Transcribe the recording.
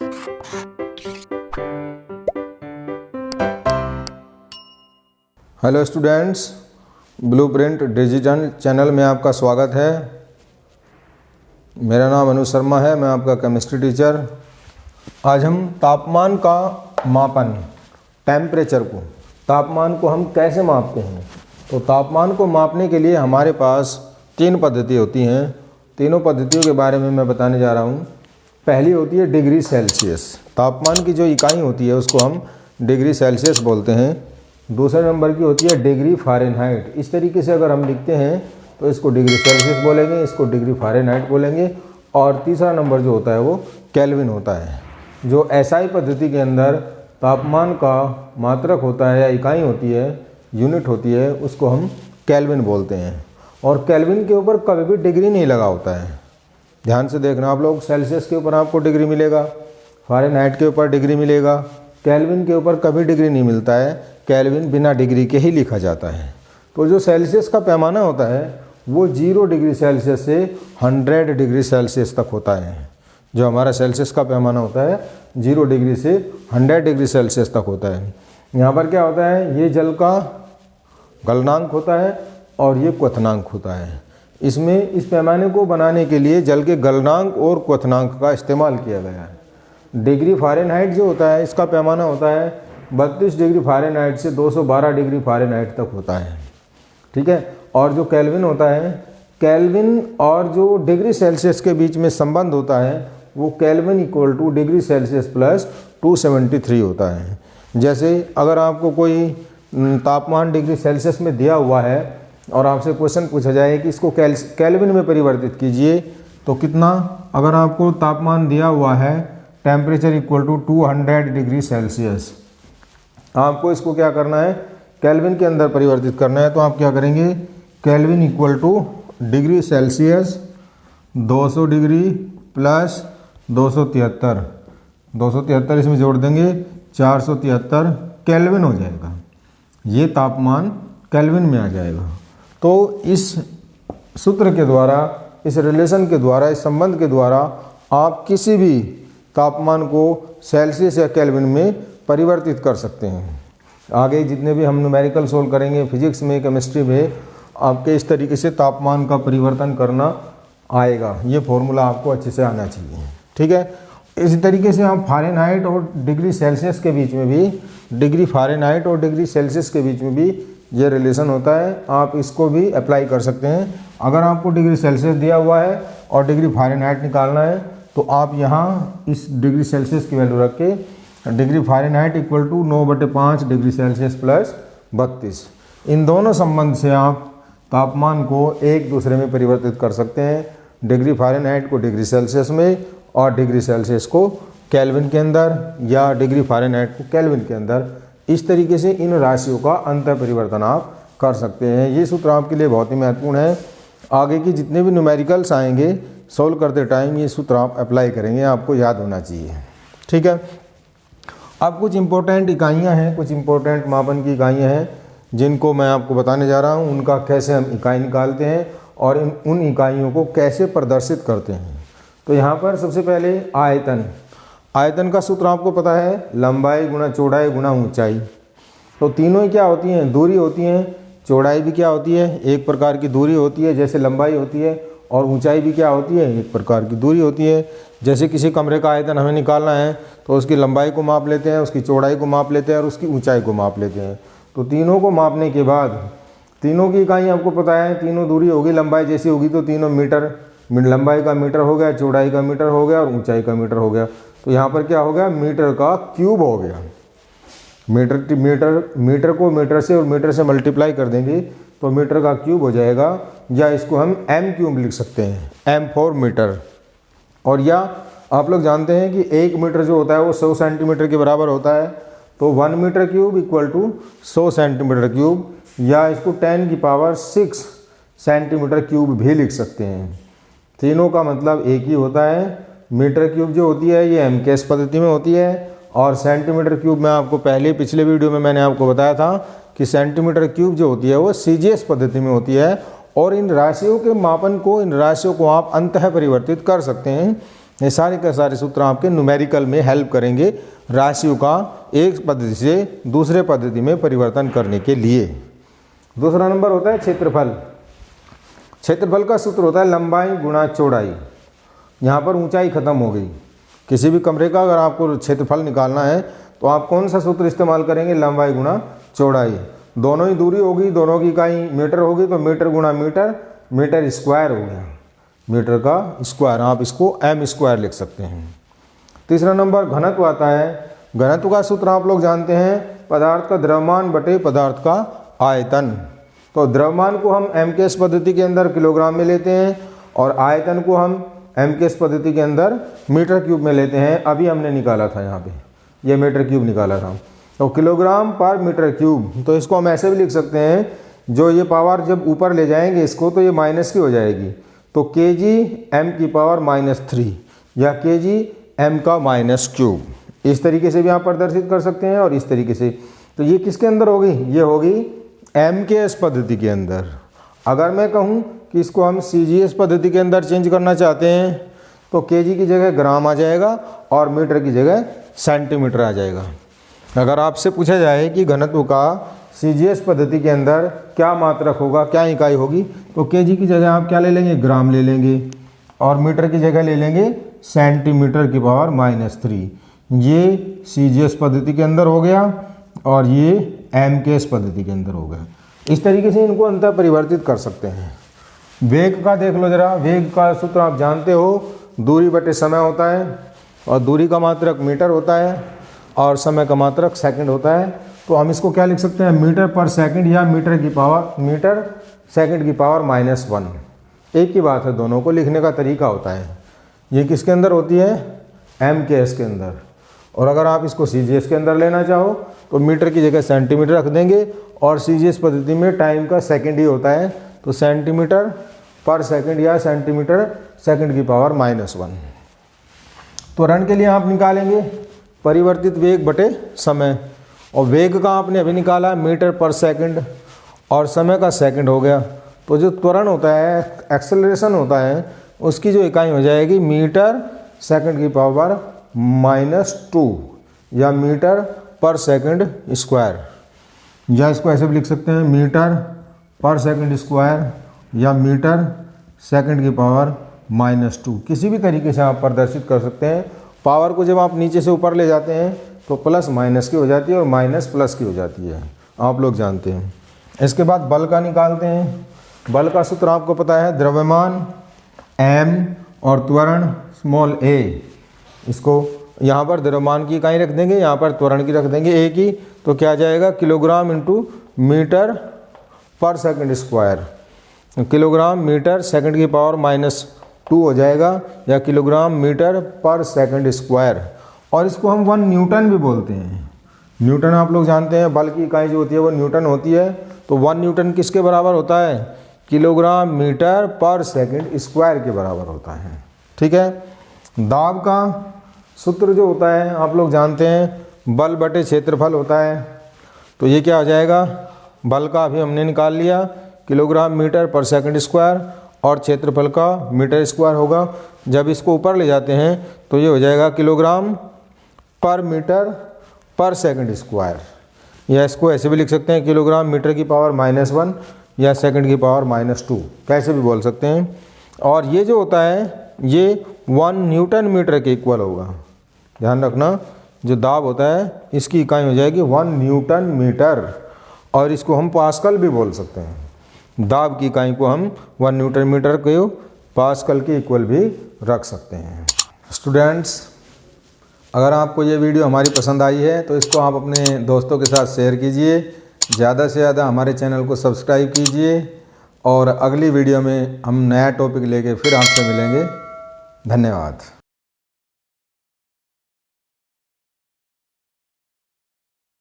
Hello students, blueprint digital channel में आपका स्वागत है। मेरा नाम अनुज शर्मा है, मैं आपका केमिस्ट्री टीचर। आज हम तापमान का मापन, तापमान को हम कैसे मापते हैं। तो तापमान को मापने के लिए हमारे पास 3 पद्धति होती हैं। तीनों पद्धतियों के बारे में मैं बताने जा रहा हूँ। पहली होती है डिग्री सेल्सियस। तापमान की जो इकाई होती है उसको हम डिग्री सेल्सियस बोलते हैं। दूसरे नंबर की होती है डिग्री फ़ारेनहाइट। इस तरीके से अगर हम लिखते हैं तो इसको डिग्री सेल्सियस बोलेंगे, इसको डिग्री फ़ारेनहाइट बोलेंगे। और तीसरा नंबर जो होता है वो केल्विन होता है। जो एसआई पद्धति के अंदर तापमान का मात्रक होता है या इकाई होती है, यूनिट होती है, उसको हम केल्विन बोलते हैं। और केल्विन के ऊपर कभी भी डिग्री नहीं लगा होता है। ध्यान से देखना आप लोग, सेल्सियस के ऊपर आपको डिग्री मिलेगा, फ़ारेनहाइट के ऊपर डिग्री मिलेगा, केल्विन के ऊपर कभी डिग्री नहीं मिलता है। केल्विन बिना डिग्री के ही लिखा जाता है। तो जो सेल्सियस का पैमाना होता है वो 0 डिग्री सेल्सियस से 100 डिग्री सेल्सियस तक होता है। जो हमारा सेल्सियस का पैमाना होता है 0 डिग्री से 100 डिग्री सेल्सियस तक होता है। यहाँ पर क्या होता है, ये जल का गलनांक होता है और ये क्वथनांक होता है। इसमें इस पैमाने को बनाने के लिए जल के गलनांक और क्वथनांक का इस्तेमाल किया गया है। डिग्री फ़ारेनहाइट जो होता है इसका पैमाना होता है 32 डिग्री फ़ारेनहाइट से 212 डिग्री फ़ारेनहाइट तक होता है। ठीक है। और जो केल्विन होता है, केल्विन और जो डिग्री सेल्सियस के बीच में संबंध होता है वो kelvin equal two degree Celsius plus 273 होता है। जैसे अगर आपको कोई तापमान डिग्री सेल्सियस में दिया हुआ है और आपसे क्वेश्चन पूछा जाए कि इसको केल्विन में परिवर्तित कीजिए तो कितना, अगर आपको तापमान दिया हुआ है temperature equal to 200 degree Celsius, आपको इसको क्या करना है, केल्विन के अंदर परिवर्तित करना है। तो आप क्या करेंगे, kelvin equal two degree Celsius 200 degree plus 273, 273 इसमें जोड़ देंगे 473 केल्विन हो जाएगा। ये तापमान केल्विन में आ जाएगा। तो इस सूत्र के द्वारा, इस रिलेशन के द्वारा, इस संबंध के द्वारा आप किसी भी तापमान को सेल्सियस या केल्विन में परिवर्तित कर सकते हैं। आगे जितने भी हम न्यूमेरिकल सोल्व करेंगे फिजिक्स में, केमिस्ट्री में, आपके इस तरीके से तापमान का परिवर्तन करना आएगा। ये फॉर्मूला आपको अच्छे से आना चाहिए। ठीक है। इसी तरीके से आप फ़ारेनहाइट और डिग्री सेल्सियस के बीच में भी, डिग्री फ़ारेनहाइट और डिग्री सेल्सियस के बीच में भी ये रिलेशन होता है। आप इसको भी अप्लाई कर सकते हैं। अगर आपको डिग्री सेल्सियस दिया हुआ है और डिग्री फ़ारेनहाइट निकालना है तो आप यहाँ इस डिग्री सेल्सियस की वैल्यू रख के degree Fahrenheit equal to 9/5 degree Celsius plus 32, इन दोनों संबंध से आप तापमान को एक दूसरे में परिवर्तित कर सकते हैं। डिग्री फ़ारेनहाइट को डिग्री सेल्सियस में और डिग्री सेल्सियस को केल्विन के अंदर, या डिग्री फ़ारेनहाइट को केल्विन के अंदर। इस तरीके से इन राशियों का अंतर परिवर्तन आप कर सकते हैं। ये सूत्र आपके लिए बहुत ही महत्वपूर्ण है। आगे की जितने भी न्यूमेरिकल्स आएंगे सोल्व करते टाइम ये सूत्र आप अप्लाई करेंगे, आपको याद होना चाहिए। ठीक है। अब कुछ इम्पोर्टेंट इकाइयाँ हैं, कुछ इम्पोर्टेंट मापन की इकाइयाँ हैं जिनको मैं आपको बताने जा रहा हूँ। उनका कैसे हम इकाई निकालते हैं और उन इकाइयों को कैसे प्रदर्शित करते हैं। तो यहाँ पर सबसे पहले आयतन। आयतन का सूत्र आपको पता है, लंबाई गुणा चौड़ाई गुणा ऊंचाई। तो तीनों ही क्या होती हैं, दूरी होती हैं। चौड़ाई भी क्या होती है, एक प्रकार की दूरी होती है जैसे लंबाई होती है, और ऊंचाई भी क्या होती है, एक प्रकार की दूरी होती है। जैसे किसी कमरे का आयतन हमें निकालना है तो उसकी लंबाई को माप लेते हैं, उसकी चौड़ाई को माप लेते हैं और उसकी ऊंचाई को माप लेते हैं। तो तीनों को मापने के बाद तीनों की इकाई आपको पता है, तीनों दूरी होगी, लंबाई जैसी होगी तो तीनों मीटर, लंबाई का मीटर हो गया, चौड़ाई का मीटर हो गया और ऊंचाई का मीटर हो गया। तो यहाँ पर क्या हो गया, मीटर का क्यूब हो गया। मीटर को मीटर से और मीटर से मल्टीप्लाई कर देंगे तो मीटर का क्यूब हो जाएगा, या इसको हम एम क्यूब लिख सकते हैं, एम फॉर मीटर। और या आप लोग जानते हैं कि 1 मीटर जो होता है वो 100 सेंटीमीटर के बराबर होता है। तो 1 metre cube equal to 100 centimetre cube, या इसको 10⁶ सेंटीमीटर क्यूब भी लिख सकते हैं। तीनों का मतलब एक ही होता है। मीटर क्यूब जो होती है ये एमकेएस पद्धति में होती है, और सेंटीमीटर क्यूब में आपको पहले पिछले वीडियो में मैंने आपको बताया था कि सेंटीमीटर क्यूब जो होती है वो सीजीएस पद्धति में होती है। और इन राशियों के मापन को, इन राशियों को आप अंतः परिवर्तित कर सकते हैं। ये सारे के सारे सूत्र आपके न्यूमेरिकल में हेल्प करेंगे राशियों का एक पद्धति से दूसरे पद्धति में परिवर्तन करने के लिए। दूसरा नंबर होता है क्षेत्रफल। क्षेत्रफल का सूत्र होता है लंबाई गुणा चौड़ाई। यहाँ पर ऊंचाई खत्म हो गई। किसी भी कमरे का अगर आपको क्षेत्रफल निकालना है तो आप कौन सा सूत्र इस्तेमाल करेंगे? लंबाई गुणा चौड़ाई। दोनों ही दूरी होगी, दोनों की इकाई मीटर होगी, तो मीटर गुणा मीटर, मीटर स्क्वायर हो गया, मीटर का स्क्वायर। आप इसको एम स्क्वायर लिख सकते हैं। तीसरा नंबर घनत्व आता है। घनत्व का सूत्र आप लोग जानते हैं, पदार्थ का द्रव्यमान बटे पदार्थ का आयतन। तो द्रव्यमान को हम एम के एस पद्धति के अंदर किलोग्राम में लेते हैं और आयतन को हम एम के एस पद्धति के अंदर मीटर क्यूब में लेते हैं। अभी हमने निकाला था, यहाँ पे ये मीटर क्यूब निकाला था। तो किलोग्राम पर मीटर क्यूब, तो इसको हम ऐसे भी लिख सकते हैं, जो ये पावर जब ऊपर ले जाएंगे इसको तो ये माइनस की हो जाएगी, तो के जी एम की पावर -3 या के जी एम का -क्यूब। इस तरीके से भी आप प्रदर्शित कर सकते हैं और इस तरीके से। तो ये किसके अंदर होगी? ये होगी एम के एस पद्धति के अंदर। अगर मैं कहूँ कि इसको हम सी जी एस पद्धति के अंदर चेंज करना चाहते हैं तो के जी की जगह ग्राम आ जाएगा और मीटर की जगह सेंटीमीटर आ जाएगा। अगर आपसे पूछा जाए कि घनत्व का सीजीएस पद्धति के अंदर क्या मात्रक होगा, क्या इकाई होगी, तो केजी की जगह आप क्या ले लेंगे? ग्राम ले लेंगे और मीटर की जगह ले लेंगे सेंटीमीटर की पावर -3। ये सीजीएस पद्धति के अंदर हो गया और ये एमकेएस पद्धति के अंदर हो गया। इस तरीके से इनको अंतर परिवर्तित कर सकते हैं। वेग का देख लो जरा। वेग का सूत्र आप जानते हो, दूरी बटे समय होता है और दूरी का मात्रक मीटर होता है और समय का मात्रक सेकंड होता है। तो हम इसको क्या लिख सकते हैं? मीटर पर सेकंड या मीटर सेकंड की पावर -1। एक ही बात है, दोनों को लिखने का तरीका होता है। ये किसके अंदर होती है? एमकेएस के अंदर। और अगर आप इसको सीजीएस के अंदर लेना चाहो तो मीटर की जगह सेंटीमीटर रख देंगे और सीजीएस पद्धति में टाइम का सेकंड ही होता है, तो सेंटीमीटर पर सेकंड या सेंटीमीटर सेकंड की पावर -1। त्वरण के लिए आप निकालेंगे परिवर्तित वेग बटे समय, और वेग का आपने अभी निकाला मीटर पर सेकंड और समय का सेकंड हो गया। तो जो त्वरण होता है, एक्सेलरेशन होता है, उसकी जो इकाई हो जाएगी मीटर सेकंड की पावर -2 या मीटर पर सेकंड स्क्वायर, या इसको ऐसे भी लिख सकते हैं मीटर पर सेकंड स्क्वायर या मीटर सेकंड की पावर -2। किसी भी तरीके से आप प्रदर्शित कर सकते हैं। पावर को जब आप नीचे से ऊपर ले जाते हैं तो प्लस माइनस की हो जाती है और माइनस प्लस की हो जाती है, आप लोग जानते हैं। इसके बाद बल का निकालते हैं। बल का सूत्र आपको पता है, द्रव्यमान m और त्वरण स्मॉल a। इसको यहाँ पर द्रव्यमान की इकाई रख देंगे, यहाँ पर त्वरण की रख देंगे a की, तो क्या आ जाएगा? किलोग्राम इंटू मीटर पर second square. Kilogram metre second की पावर -2 हो जाएगा या किलोग्राम मीटर पर सेकंड स्क्वायर। और इसको हम 1 न्यूटन भी बोलते हैं। न्यूटन आप लोग जानते हैं, बल की इकाई जो होती है वो न्यूटन होती है। तो 1 न्यूटन किसके बराबर होता है? किलोग्राम मीटर पर सेकंड स्क्वायर के बराबर होता है। ठीक है। दाब का सूत्र जो होता है आप लोग जानते हैं, बल बटे क्षेत्रफल होता है। तो ये क्या हो जाएगा? बल का अभी हमने निकाल लिया, किलोग्राम मीटर पर सेकंड स्क्वायर, और क्षेत्रफल का मीटर स्क्वायर होगा। जब इसको ऊपर ले जाते हैं तो ये हो जाएगा किलोग्राम पर मीटर पर सेकंड स्क्वायर, या इसको ऐसे भी लिख सकते हैं किलोग्राम मीटर की पावर -1 या सेकंड की पावर -2, कैसे भी बोल सकते हैं। और ये जो होता है ये 1 न्यूटन मीटर के इक्वल होगा। ध्यान रखना, जो दाब होता है इसकी इकाई हो जाएगी 1 न्यूटन मीटर, और इसको हम पास्कल भी बोल सकते हैं। दाब की इकाई को हम 1 न्यूटन मीटर को पास्कल के इक्वल भी रख सकते हैं। स्टूडेंट्स, अगर आपको ये वीडियो हमारी पसंद आई है तो इसको आप अपने दोस्तों के साथ शेयर कीजिए, ज़्यादा से ज़्यादा हमारे चैनल को सब्सक्राइब कीजिए, और अगली वीडियो में हम नया टॉपिक लेके फिर आपसे मिलेंगे। धन्यवाद।